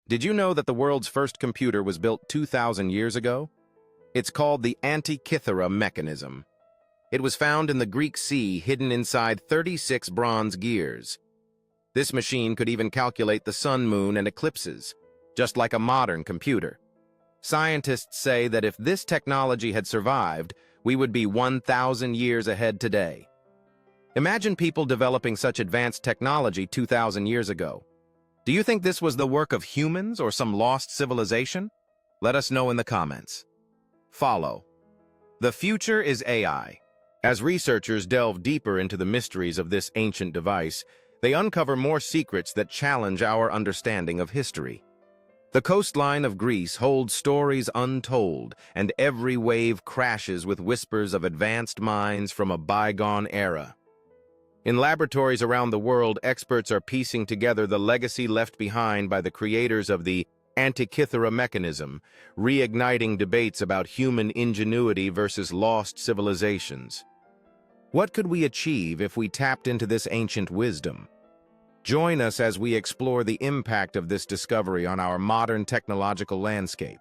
Did you know that the world's first computer was built 2,000 years ago? It's called the Antikythera Mechanism. It was found in the Greek Sea, hidden inside 36 bronze gears. This machine could even calculate the sun, moon, and eclipses, just like a modern computer. Scientists say that if this technology had survived, we would be 1,000 years ahead today. Imagine people developing such advanced technology 2,000 years ago. Do you think this was the work of humans or some lost civilization? Let us know in the comments. Follow. The future is AI. As researchers delve deeper into the mysteries of this ancient device, they uncover more secrets that challenge our understanding of history. The coastline of Greece holds stories untold, and every wave crashes with whispers of advanced minds from a bygone era. In laboratories around the world, experts are piecing together the legacy left behind by the creators of the Antikythera Mechanism, reigniting debates about human ingenuity versus lost civilizations. What could we achieve if we tapped into this ancient wisdom? Join us as we explore the impact of this discovery on our modern technological landscape.